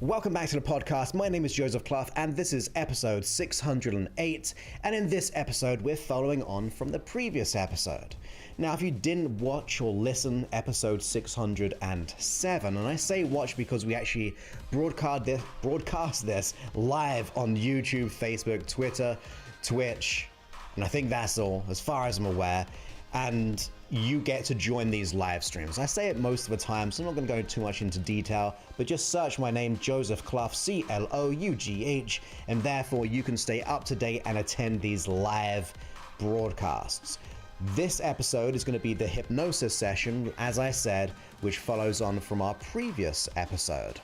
Welcome back to the podcast. My name is Joseph Clough, and this is episode 608. And in this episode, we're following on from the previous episode. Now, if you didn't watch or listen, episode 607, and I say watch because we actually broadcast this live on YouTube, Facebook, Twitter, Twitch, and I think that's all, as far as I'm aware. And you get to join these live streams. I say it most of the time, so I'm not going to go too much into detail, but just search my name, Joseph Clough, C-L-O-U-G-H, and therefore you can stay up to date and attend these live broadcasts. This episode is going to be the hypnosis session, as I said, which follows on from our previous episode.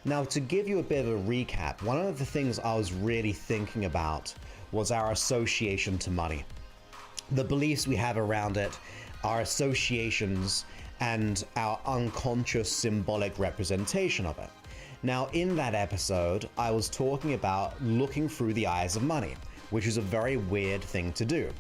Now, to give you a bit of a recap, one of the things I was really thinking about was our association to money. The beliefs we have around it, our associations, and our unconscious symbolic representation of it. Now, in that episode, I was talking about looking through the eyes of money, which is a very weird thing to do.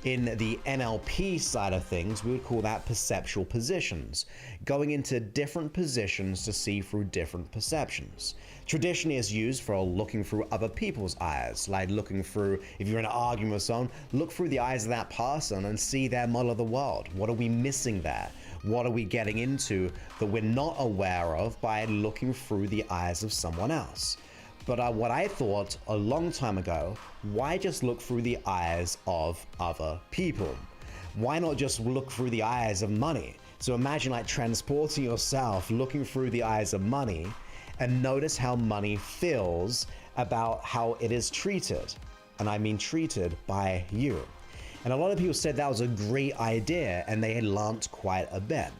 In the NLP side of things, we would call that perceptual positions, going into different positions to see through different perceptions. Traditionally, it's used for looking through other people's eyes, like looking through, if you're in an argument with someone, look through the eyes of that person and see their model of the world. What are we missing there? What are we getting into that we're not aware of by looking through the eyes of someone else? But what I thought a long time ago, why just look through the eyes of other people? Why not just look through the eyes of money? So imagine like transporting yourself, looking through the eyes of money, and notice how money feels about how it is treated. And I mean treated by you. And a lot of people said that was a great idea, and they had learnt quite a bit.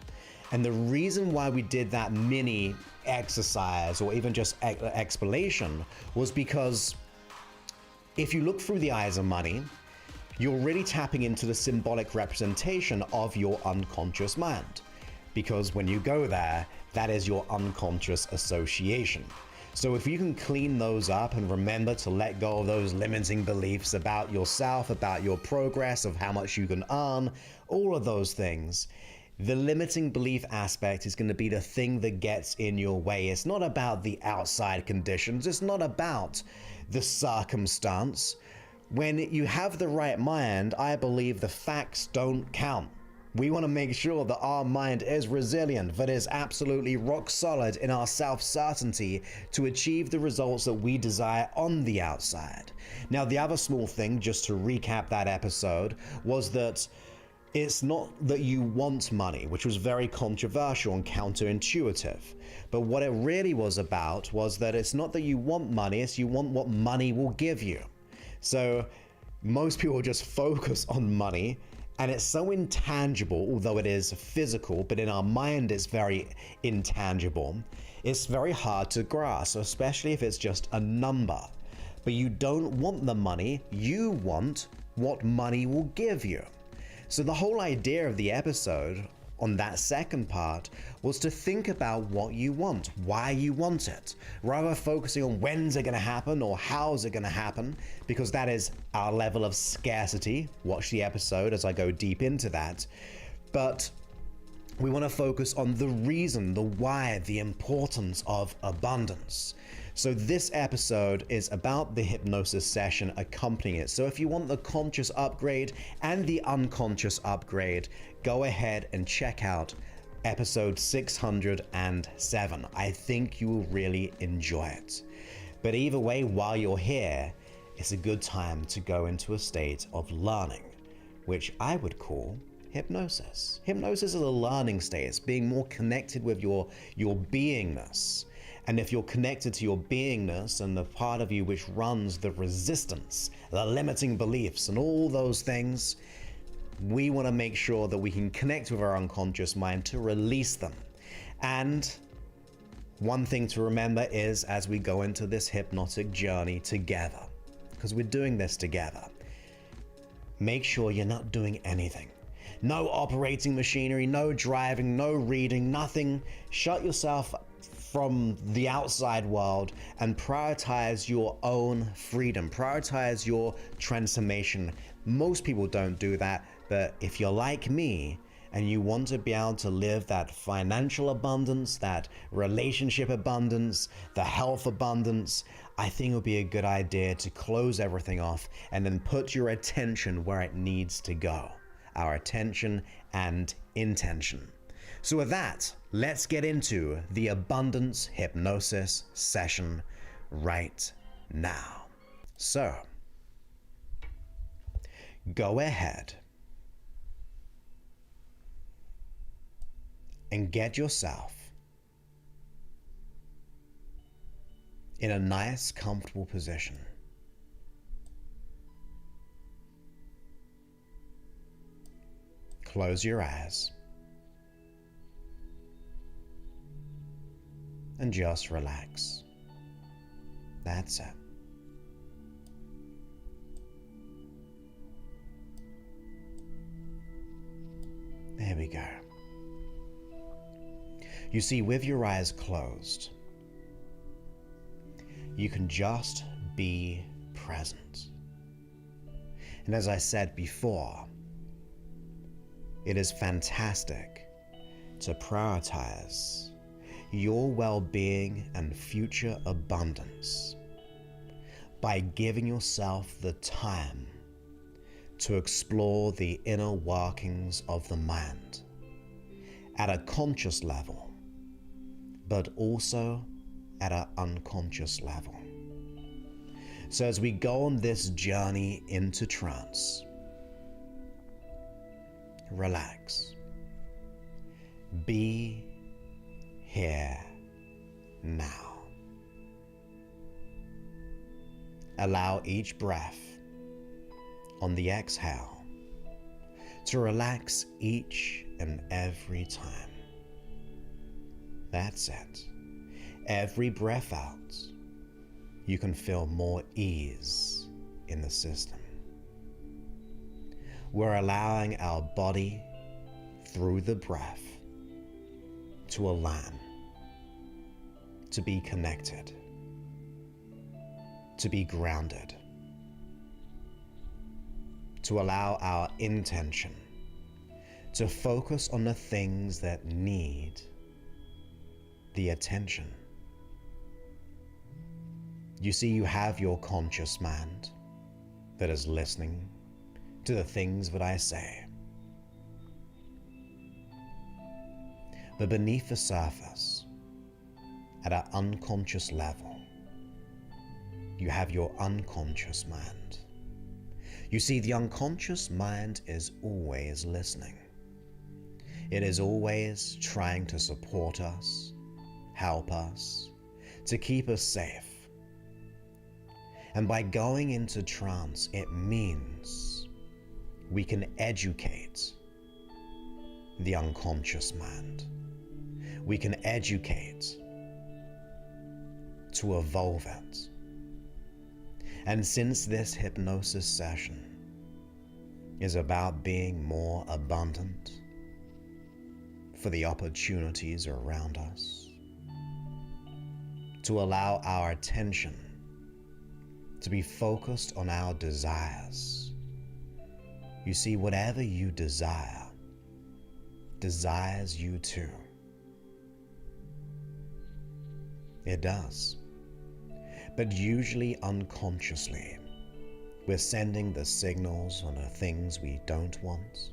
And the reason why we did that mini exercise or even just explanation was because if you look through the eyes of money, you're really tapping into the symbolic representation of your unconscious mind. Because when you go there, that is your unconscious association. So if you can clean those up and remember to let go of those limiting beliefs about yourself, about your progress, of how much you can earn, all of those things, the limiting belief aspect is going to be the thing that gets in your way. It's not about the outside conditions. It's not about the circumstance. When you have the right mind, I believe the facts don't count. We want to make sure that our mind is resilient, that is absolutely rock solid in our self-certainty to achieve the results that we desire on the outside. Now, the other small thing, just to recap that episode, was that it's not that you want money, which was very controversial and counterintuitive. But what it really was about was that it's not that you want money, it's you want what money will give you. So most people just focus on money, and it's so intangible, although it is physical, but in our mind it's very intangible. It's very hard to grasp, especially if it's just a number. But you don't want the money, you want what money will give you. So the whole idea of the episode on that second part was to think about what you want, why you want it, rather focusing on when's it going to happen or how's it going to happen, because that is our level of scarcity. Watch the episode as I go deep into that. But we want to focus on the reason, the why, the importance of abundance. So this episode is about the hypnosis session accompanying it. So if you want the conscious upgrade and the unconscious upgrade, go ahead and check out episode 607. I think you will really enjoy it. But either way, while you're here, it's a good time to go into a state of learning, which I would call hypnosis. Hypnosis is a learning state. It's being more connected with your beingness. And if you're connected to your beingness and the part of you which runs the resistance, the limiting beliefs and all those things, we want to make sure that we can connect with our unconscious mind to release them. And one thing to remember is as we go into this hypnotic journey together, because we're doing this together, make sure you're not doing anything. No operating machinery, no driving, no reading, nothing. Shut yourself from the outside world and prioritize your own freedom, prioritize your transformation. Most people don't do that, but if you're like me and you want to be able to live that financial abundance, that relationship abundance, the health abundance, I think it would be a good idea to close everything off and then put your attention where it needs to go. Our attention and intention. So with that, let's get into the abundance hypnosis session right now. So, go ahead and get yourself in a nice, comfortable position. Close your eyes and just relax. That's it. There we go. You see, with your eyes closed, you can just be present. And as I said before, it is fantastic to prioritize your well-being and future abundance by giving yourself the time to explore the inner workings of the mind at a conscious level, but also at an unconscious level. So as we go on this journey into trance, relax. Be here now. Allow each breath on the exhale to relax each and every time. That's it. Every breath out, you can feel more ease in the system. We're allowing our body, through the breath, to align, to be connected, to be grounded, to allow our intention to focus on the things that need the attention. You see, you have your conscious mind that is listening to the things that I say. But beneath the surface, at an unconscious level, you have your unconscious mind. You see, the unconscious mind is always listening. It is always trying to support us, help us, to keep us safe. And by going into trance, it means we can educate the unconscious mind. We can educate to evolve it. And since this hypnosis session is about being more abundant for the opportunities around us, to allow our attention to be focused on our desires. You see, whatever you desire, desires you too. It does. But usually unconsciously, we're sending the signals on the things we don't want,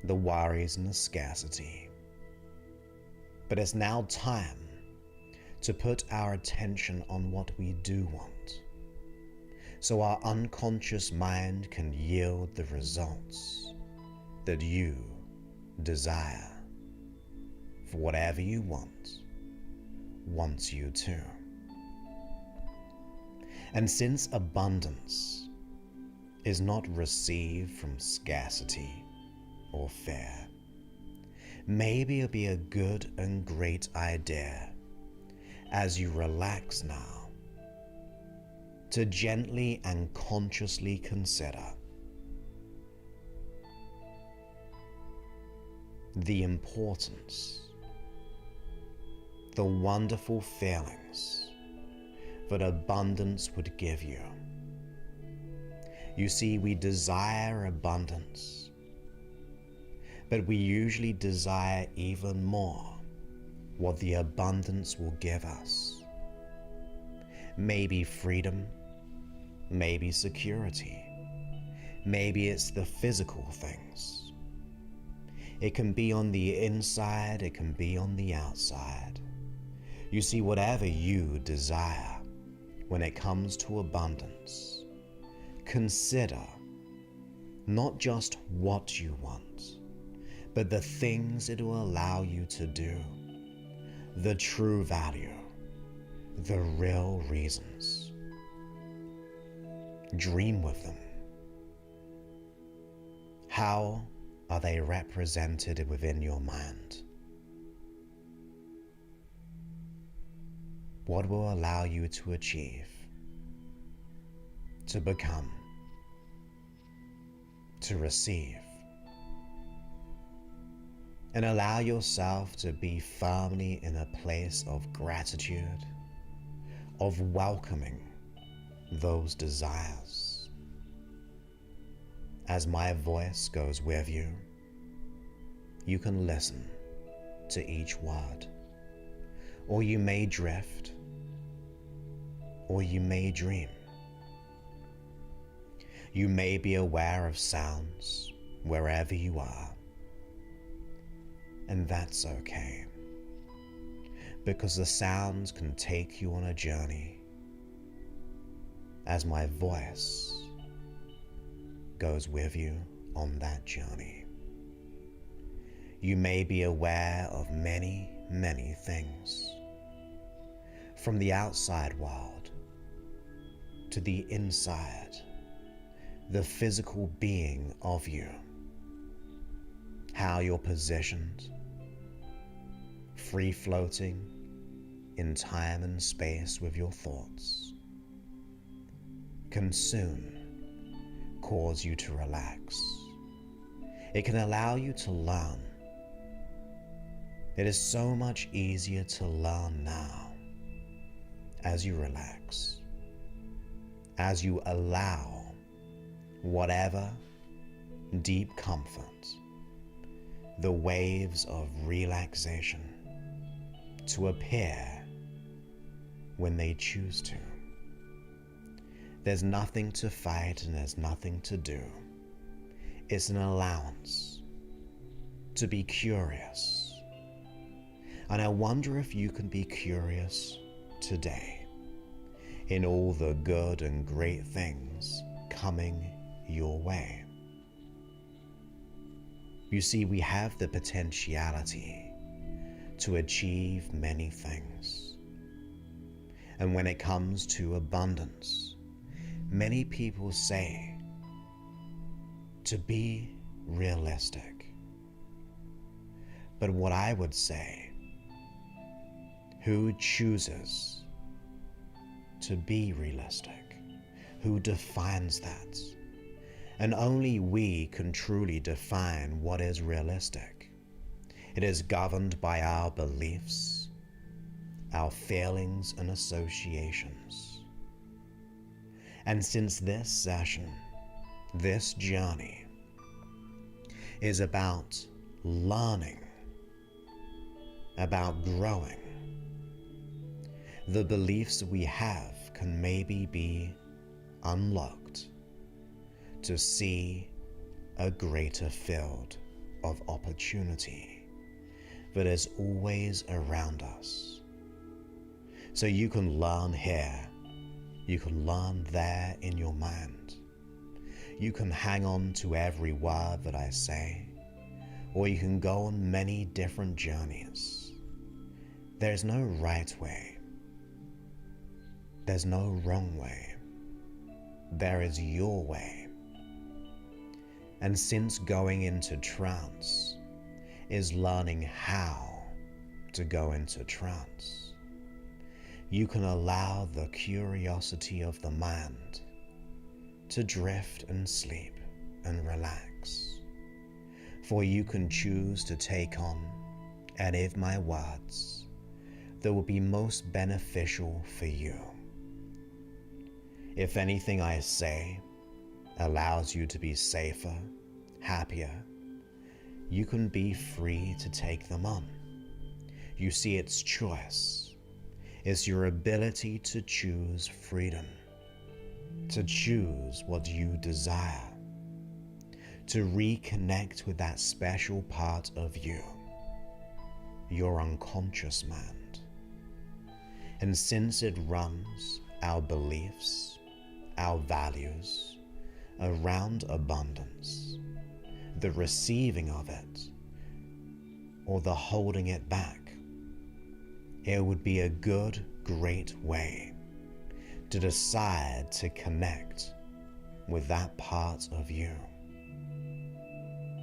the worries and the scarcity. But it's now time to put our attention on what we do want, so our unconscious mind can yield the results that you desire for whatever you want, wants you to. And since abundance is not received from scarcity or fear, maybe it'll be a good and great idea as you relax now to gently and consciously consider the importance, the wonderful feelings that abundance would give you. You see, we desire abundance, but we usually desire even more what the abundance will give us. Maybe freedom, maybe security, maybe it's the physical things. It can be on the inside, it can be on the outside. You see, whatever you desire when it comes to abundance, consider not just what you want, but the things it will allow you to do, the true value, the real reasons. Dream with them. How are they represented within your mind? What will allow you to achieve, to become, to receive? And allow yourself to be firmly in a place of gratitude, of welcoming those desires. As my voice goes with you, you can listen to each word, or you may drift, or you may dream. You may be aware of sounds wherever you are, and that's okay, because the sounds can take you on a journey as my voice goes with you on that journey. You may be aware of many, many things, from the outside world to the inside, the physical being of you, how you're positioned, free-floating in time and space with your thoughts, can soon cause you to relax. It can allow you to learn. It is so much easier to learn now as you relax, as you allow whatever deep comfort, the waves of relaxation to appear when they choose to. There's nothing to fight and there's nothing to do. It's an allowance to be curious. And I wonder if you can be curious today in all the good and great things coming your way. You see, we have the potentiality to achieve many things. And when it comes to abundance, many people say to be realistic. But what I would say, who chooses to be realistic? Who defines that? And only we can truly define what is realistic. It is governed by our beliefs, our feelings and associations. And since this session, this journey is about learning, about growing, the beliefs we have can maybe be unlocked to see a greater field of opportunity that is always around us. So you can learn here, you can learn there in your mind. You can hang on to every word that I say, or you can go on many different journeys. There's no right way. There's no wrong way. There is your way. And since going into trance is learning how to go into trance, you can allow the curiosity of the mind to drift and sleep and relax. For you can choose to take on any of my words that will be most beneficial for you. If anything I say allows you to be safer, happier, you can be free to take them on. You see, it's choice. It's your ability to choose freedom, to choose what you desire, to reconnect with that special part of you, your unconscious mind. And since it runs our beliefs, our values around abundance, the receiving of it or the holding it back, it would be a great way to decide to connect with that part of you.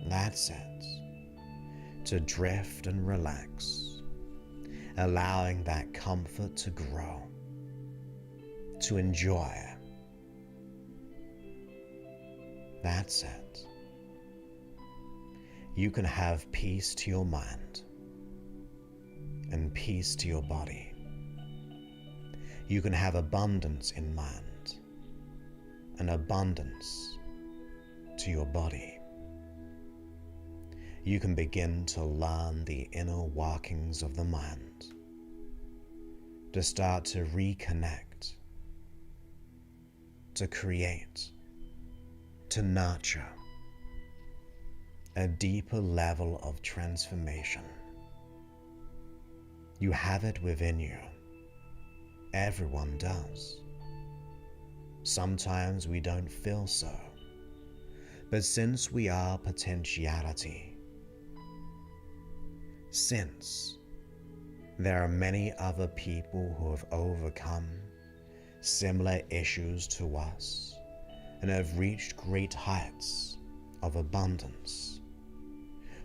That's it. To drift and relax, allowing that comfort to grow, to enjoy. That's it. You can have peace to your mind and peace to your body. You can have abundance in mind and abundance to your body. You can begin to learn the inner workings of the mind, to start to reconnect, to create, to nurture a deeper level of transformation. You have it within you. Everyone does. Sometimes we don't feel so. But since we are potentiality, since there are many other people who have overcome similar issues to us and have reached great heights of abundance,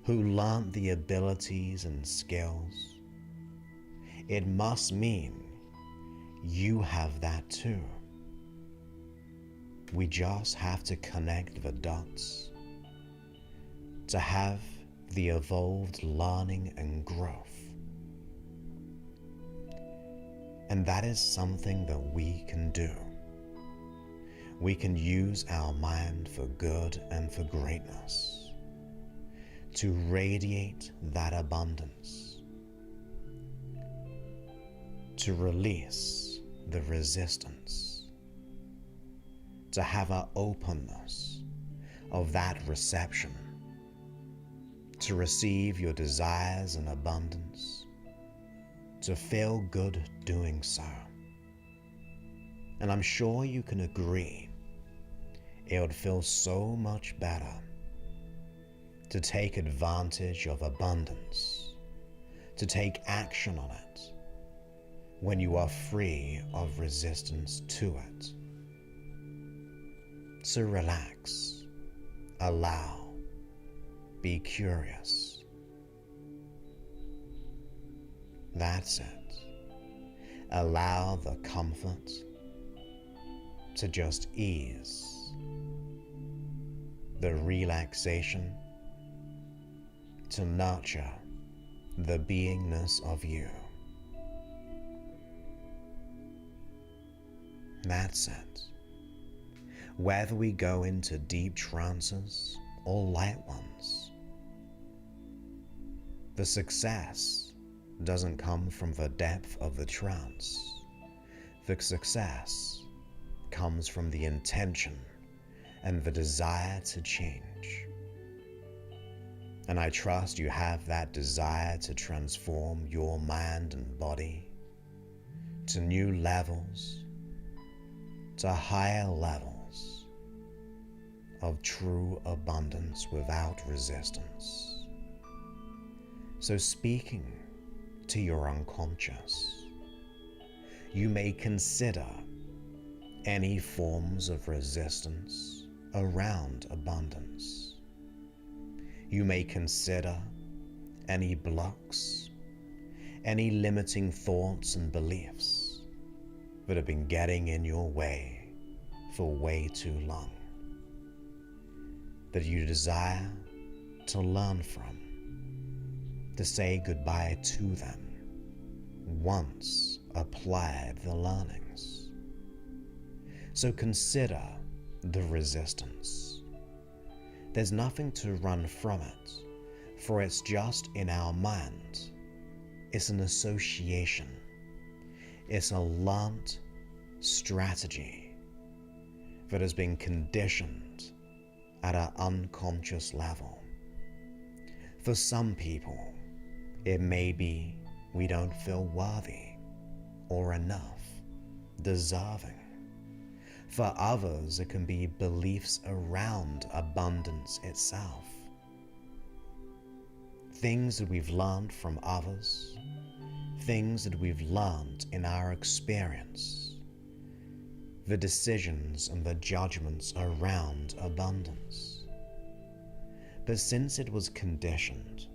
who learned the abilities and skills, it must mean you have that too. We just have to connect the dots to have the evolved learning and growth. And that is something that we can do. We can use our mind for good and for greatness, to radiate that abundance, to release the resistance, to have an openness of that reception, to receive your desires in abundance, to feel good doing so. And I'm sure you can agree, it would feel so much better to take advantage of abundance, to take action on it, when you are free of resistance to it. So relax, allow, be curious. That's it. Allow the comfort to just ease, the relaxation to nurture the beingness of you. That's it. Whether we go into deep trances or light ones, the success doesn't come from the depth of the trance. The success comes from the intention and the desire to change. And I trust you have that desire to transform your mind and body to new levels, to higher levels of true abundance without resistance. So speaking to your unconscious, you may consider any forms of resistance around abundance. You may consider any blocks, any limiting thoughts and beliefs that have been getting in your way for way too long, that you desire to learn from, to say goodbye to them once applied the learnings. So consider the resistance. There's nothing to run from it. for it's just in our mind. It's an association. It's a learnt strategy that has been conditioned at an unconscious level. For some people, it may be we don't feel worthy or enough, deserving. For others, it can be beliefs around abundance itself. Things that we've learned from others, things that we've learned in our experience, the decisions and the judgments around abundance. But since it was conditioned,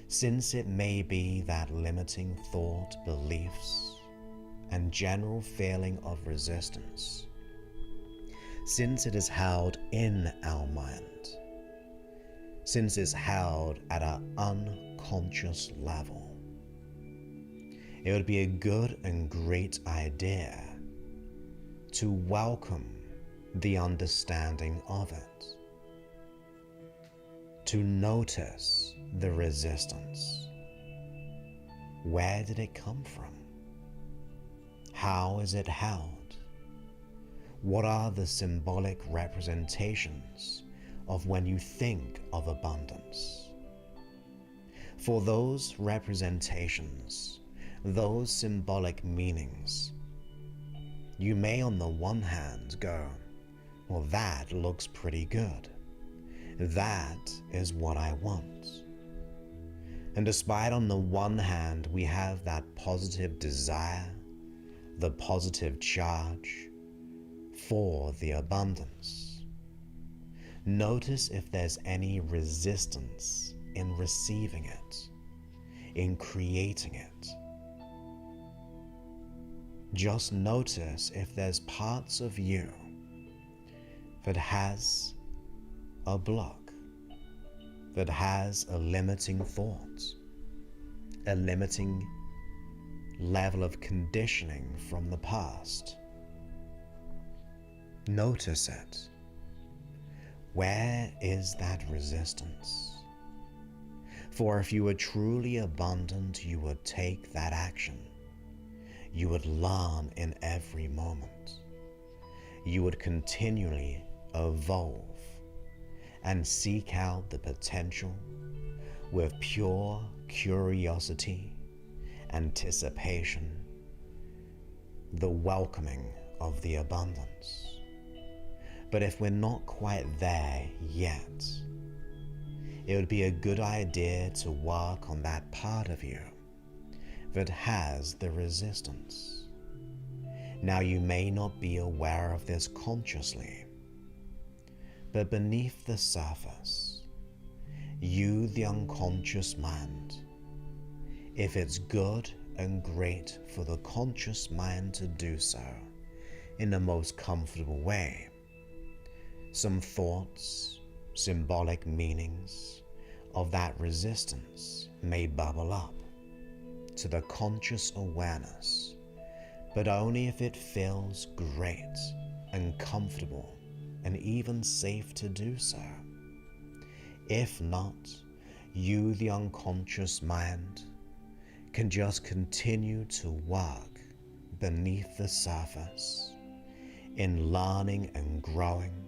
since it may be that limiting thought, beliefs, and general feeling of resistance, since it is held in our mind, since it's held at an unconscious level, it would be a good and great idea to welcome the understanding of it, to notice the resistance. Where did it come from? How is it held? What are the symbolic representations of when you think of abundance? For those representations, those symbolic meanings, you may on the one hand go, well, that looks pretty good. That is what I want. And despite on the one hand we have that positive desire, the positive charge for the abundance, notice if there's any resistance in receiving it, in creating it. Just notice if there's parts of you that has a block, that has a limiting thought, a limiting level of conditioning from the past. Notice it. Where is that resistance? For if you were truly abundant, you would take that action. You would learn in every moment. You would continually evolve and seek out the potential with pure curiosity, anticipation, the welcoming of the abundance. But if we're not quite there yet, it would be a good idea to work on that part of you that has the resistance. Now, you may not be aware of this consciously, but beneath the surface, you, the unconscious mind, if it's good and great for the conscious mind to do so in the most comfortable way, some thoughts, symbolic meanings of that resistance may bubble up to the conscious awareness, but only if it feels great and comfortable and even safe to do so. If not, you, the unconscious mind, can just continue to work beneath the surface in learning and growing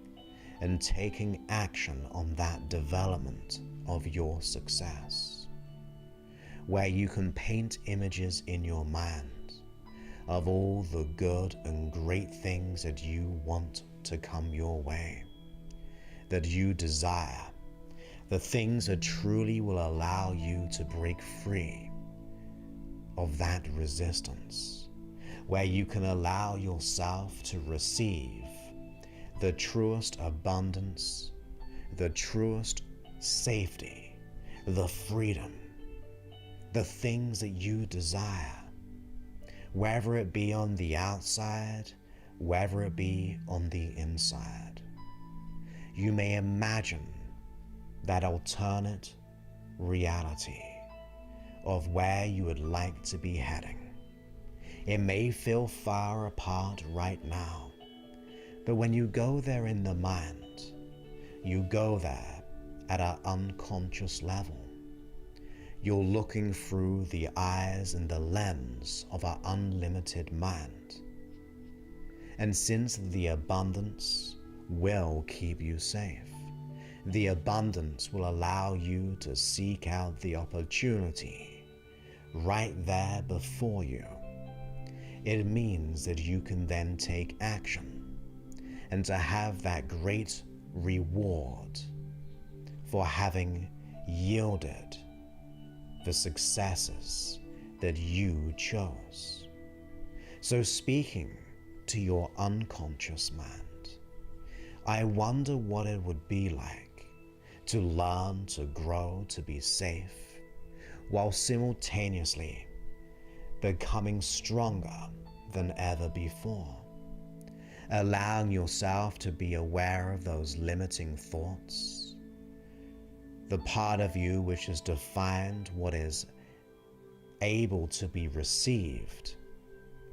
and taking action on that development of your success, where you can paint images in your mind of all the good and great things that you want to come your way, that you desire, the things that truly will allow you to break free of that resistance, where you can allow yourself to receive the truest abundance, the truest safety, the freedom, the things that you desire, whether it be on the outside, whether it be on the inside. You may imagine that alternate reality of where you would like to be heading. It may feel far apart right now, but when you go there in the mind, you go there at an unconscious level. you're looking through the eyes and the lens of our unlimited mind. And since the abundance will keep you safe, the abundance will allow you to seek out the opportunity right there before you. It means that you can then take action and to have that great reward for having yielded the successes that you chose. So speaking to your unconscious mind, I wonder what it would be like to learn to grow to be safe while simultaneously becoming stronger than ever before, allowing yourself to be aware of those limiting thoughts, the part of you which has defined what is able to be received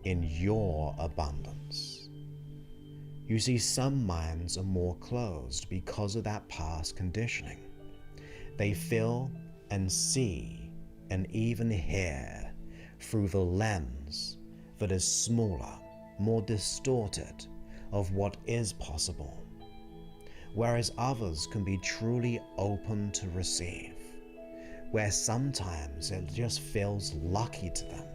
in your abundance. You see, some minds are more closed because of that past conditioning. They feel and see and even hear through the lens that is smaller, more distorted of what is possible, whereas others can be truly open to receive, where sometimes it just feels lucky to them.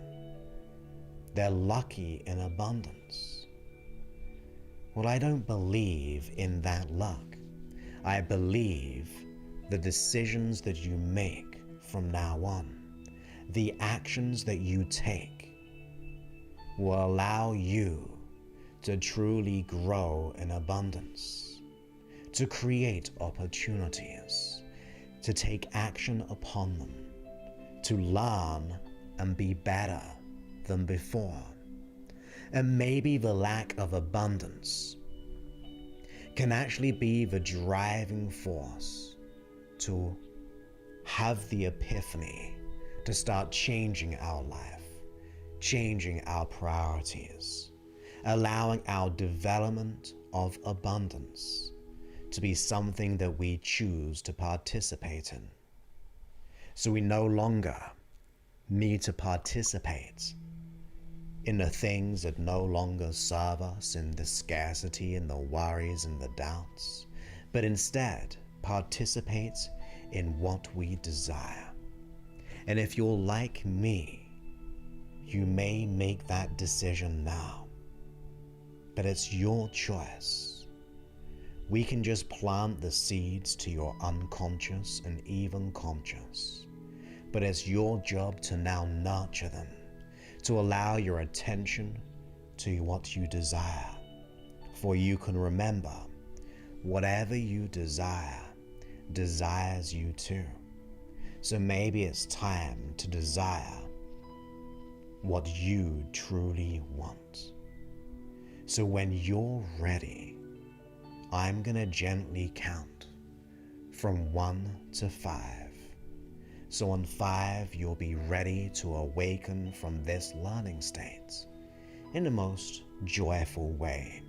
They're lucky in abundance. Well, I don't believe in that luck. I believe the decisions that you make from now on, the actions that you take, will allow you to truly grow in abundance, to create opportunities, to take action upon them, to learn and be better than before. And maybe the lack of abundance can actually be the driving force to have the epiphany to start changing our life, changing our priorities, allowing our development of abundance to be something that we choose to participate in. So we no longer need to participate in the things that no longer serve us, in the scarcity and the worries and the doubts, but instead participate in what we desire. And if you're like me, you may make that decision now, but it's your choice. We can just plant the seeds to your unconscious and even conscious, but it's your job to now nurture them, to allow your attention to what you desire. For you can remember, whatever you desire desires you too. So maybe it's time to desire what you truly want. So when you're ready, I'm gonna gently count from 1 to 5. So on 5, you'll be ready to awaken from this learning state in the most joyful way,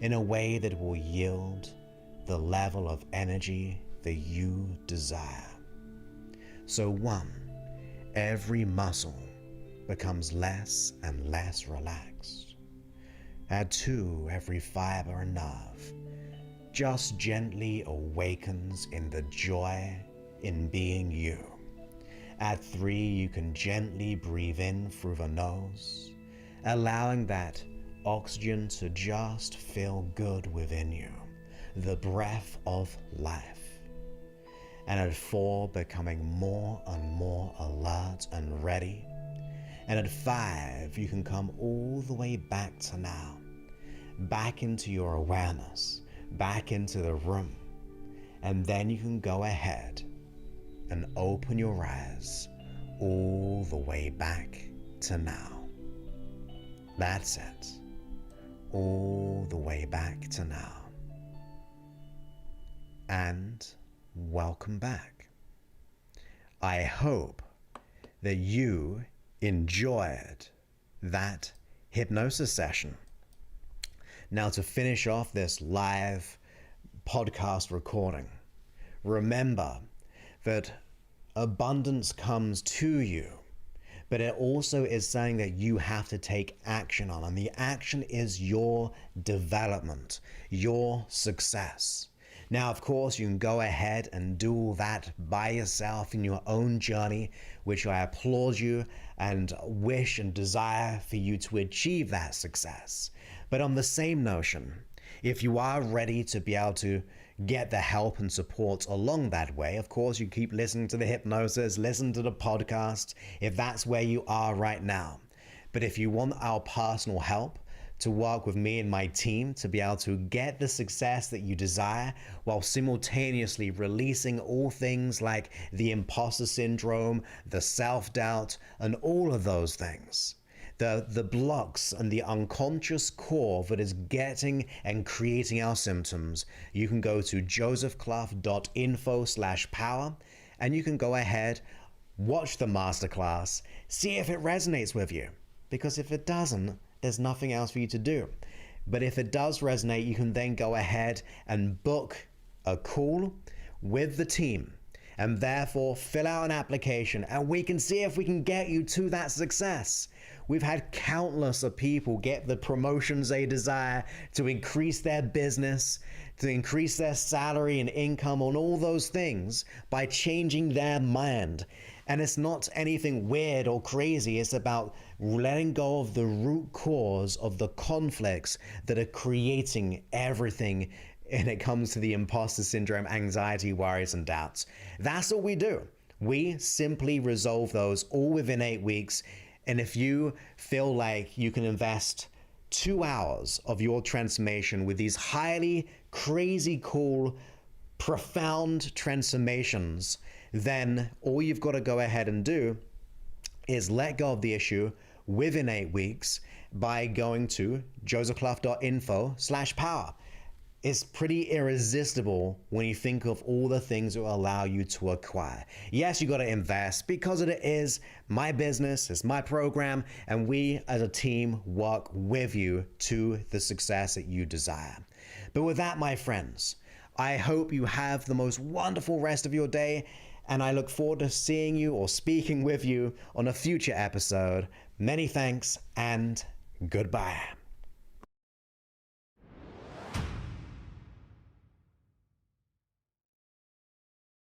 in a way that will yield the level of energy that you desire. So 1, every muscle becomes less and less relaxed. At 2, every fiber and nerve just gently awakens in the joy in being you. At 3, you can gently breathe in through the nose, allowing that oxygen to just feel good within you, the breath of life. And at 4, becoming more and more alert and ready. And at 5, you can come all the way back to now, back into your awareness, back into the room. And then you can go ahead and open your eyes all the way back to now. That's it. All the way back to now. And welcome back. I hope that you enjoyed that hypnosis session. Now, to finish off this live podcast recording, remember that abundance comes to you, but it also is something that you have to take action on. And the action is your development, your success. Now, of course, you can go ahead and do all that by yourself in your own journey, which I applaud you and wish and desire for you to achieve that success. But on the same notion, if you are ready to be able to get the help and support along that way, of course, you keep listening to the hypnosis, listen to the podcast, if that's where you are right now. But if you want our personal help to work with me and my team to be able to get the success that you desire while simultaneously releasing all things like the imposter syndrome, the self-doubt, and all of those things, the blocks and the unconscious core that is getting and creating our symptoms, you can go to josephclough.info/power and you can go ahead, watch the masterclass, see if it resonates with you. Because if it doesn't, there's nothing else for you to do. But if it does resonate, you can then go ahead and book a call with the team and therefore fill out an application and we can see if we can get you to that success. We've had countless of people get the promotions they desire, to increase their business, to increase their salary and income on all those things by changing their mind. And it's not anything weird or crazy. It's about letting go of the root cause of the conflicts that are creating everything when it comes to the imposter syndrome, anxiety, worries, and doubts. That's what we do. We simply resolve those all within 8 weeks. And if you feel like you can invest 2 hours of your transformation with these highly crazy cool, profound transformations, then all you've got to go ahead and do is let go of the issue within 8 weeks by going to josephclough.info/power. It's pretty irresistible when you think of all the things that will allow you to acquire. Yes, you got to invest because it is my business, it's my program, and we as a team work with you to the success that you desire. But with that, my friends, I hope you have the most wonderful rest of your day, and I look forward to seeing you or speaking with you on a future episode. Many thanks and goodbye.